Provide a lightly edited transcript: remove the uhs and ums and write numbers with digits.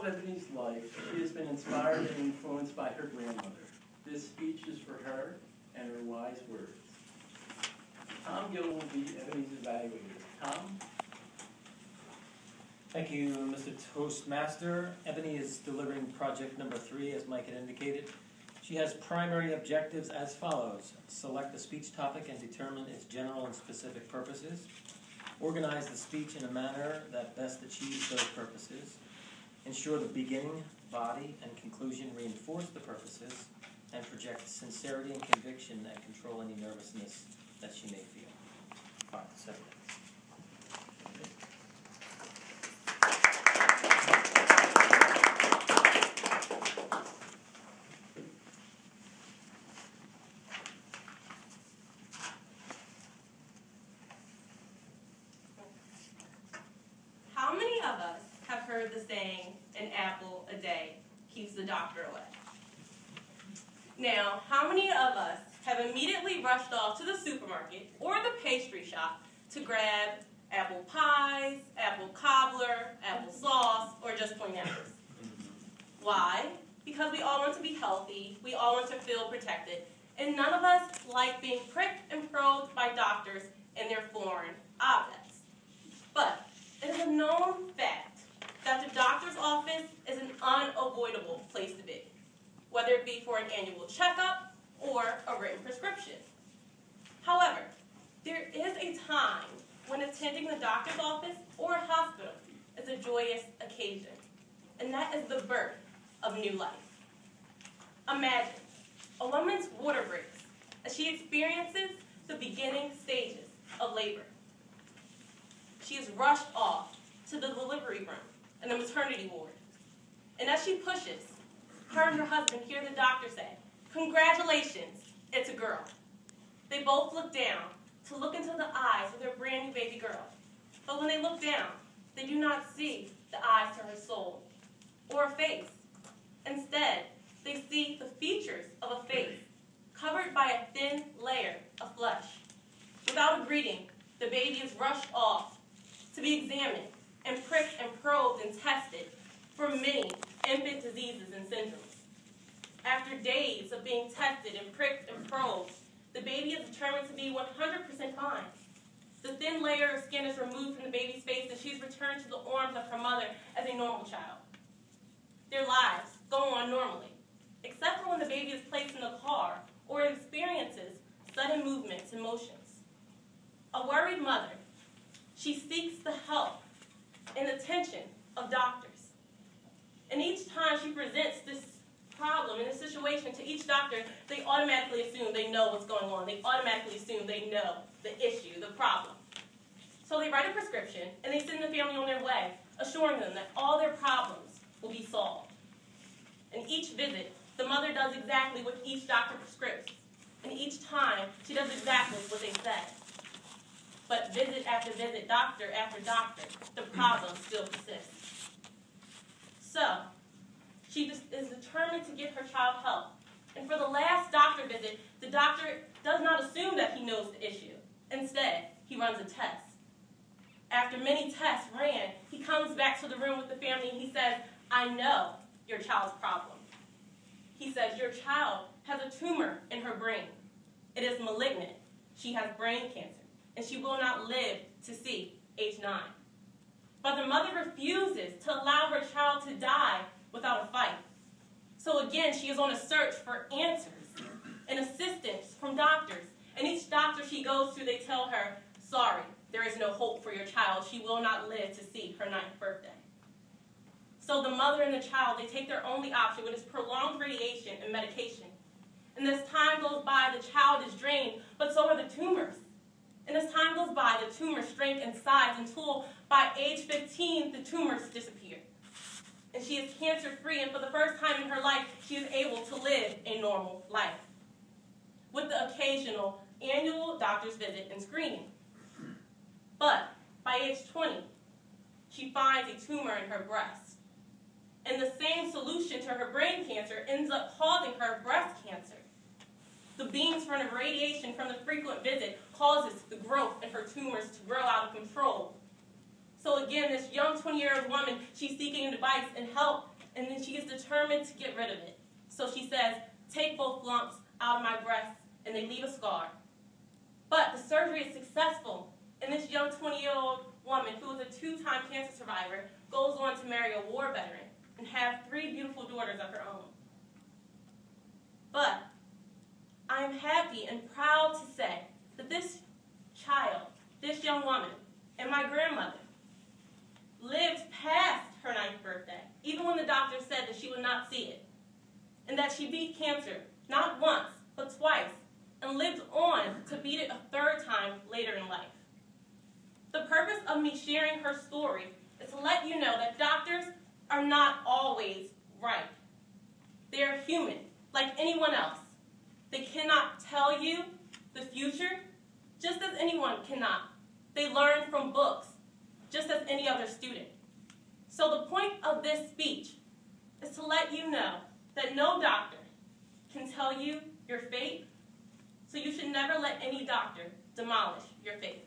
of Ebony's life, she has been inspired and influenced by her grandmother. This speech is for her and her wise words. Tom Gill will be Ebony's evaluator. Tom? Thank you, Mr. Toastmaster. Ebony is delivering project number 3, as Mike had indicated. She has primary objectives as follows. Select the speech topic and determine its general and specific purposes. Organize the speech in a manner that best achieves those purposes. Ensure the beginning, body, and conclusion reinforce the purposes, and project sincerity and conviction that control any nervousness that she may feel. 5 to 7 minutes. How many of us have heard the saying, an apple a day keeps the doctor away? Now, how many of us have immediately rushed off to the supermarket or the pastry shop to grab apple pies, apple cobbler, apple sauce, or just plain apples? Why? Because we all want to be healthy, we all want to feel protected, and none of us like being pricked and probed by doctors and their foreign objects. But it is a known fact that the doctor's office is an unavoidable place to be, whether it be for an annual checkup or a written prescription. However, there is a time when attending the doctor's office or a hospital is a joyous occasion, and that is the birth of new life. Imagine a woman's water breaks as she experiences the beginning stages of labor. She is rushed off to the delivery room in the maternity ward, and as she pushes, her and her husband hear the doctor say, "Congratulations, it's a girl." They both look down to look into the eyes of their brand new baby girl. But when they look down, they do not see the eyes to her soul or a face. Instead, they see the features of a face covered by a thin layer of flesh. Without a greeting, the baby is rushed off to be examined and pricked and probed and tested for many infant diseases and syndromes. After days of being tested and pricked and probed, the baby is determined to be 100% fine. The thin layer of skin is removed from the baby's face and she is returned to the arms of her mother as a normal child. Their lives go on normally, except for when the baby is placed in the car or experiences sudden movements and motions. A worried mother, she seeks the help and attention of doctors. And each time she presents this problem and this situation to each doctor, they automatically assume they know what's going on. They automatically assume they know the issue, the problem. So they write a prescription and they send the family on their way, assuring them that all their problems will be solved. And each visit, the mother does exactly what each doctor prescribes. And each time, she does exactly what they said. But visit after visit, doctor after doctor, the problem still persists. So, she is determined to get her child help. And for the last doctor visit, the doctor does not assume that he knows the issue. Instead, he runs a test. After many tests ran, he comes back to the room with the family and he says, "I know your child's problem." He says, "Your child has a tumor in her brain. It is malignant. She has brain cancer, and she will not live to see age 9. But the mother refuses to allow her child to die without a fight. So again, she is on a search for answers and assistance from doctors. And each doctor she goes to, they tell her, "Sorry, there is no hope for your child. She will not live to see her 9th birthday." So the mother and the child, they take their only option, which is prolonged radiation and medication. And as time goes by, the child is drained, but so are the tumors. And as time goes by, the tumors shrink in size until by age 15, the tumors disappear. And she is cancer-free, and for the first time in her life, she is able to live a normal life, with the occasional annual doctor's visit and screening. But by age 20, she finds a tumor in her breast. And the same solution to her brain cancer ends up causing her breast cancer. The beams from the radiation from the frequent visit causes the growth in her tumors to grow out of control. So again, this young 20-year-old woman, she's seeking advice and help and then she is determined to get rid of it. So she says, take both lumps out of my breasts, and they leave a scar. But the surgery is successful, and this young 20-year-old woman, who is a 2-time cancer survivor, goes on to marry a war veteran and have 3 beautiful daughters of her own. But I am happy and proud to say that this child, this young woman, and my grandmother lived past her 9th birthday, even when the doctor said that she would not see it, and that she beat cancer not once, but twice, and lived on to beat it a 3rd time later in life. The purpose of me sharing her story is to let you know that doctors are not always right. They are human, like anyone else. They cannot tell you the future, just as anyone cannot. They learn from books, just as any other student. So the point of this speech is to let you know that no doctor can tell you your fate, so you should never let any doctor demolish your faith.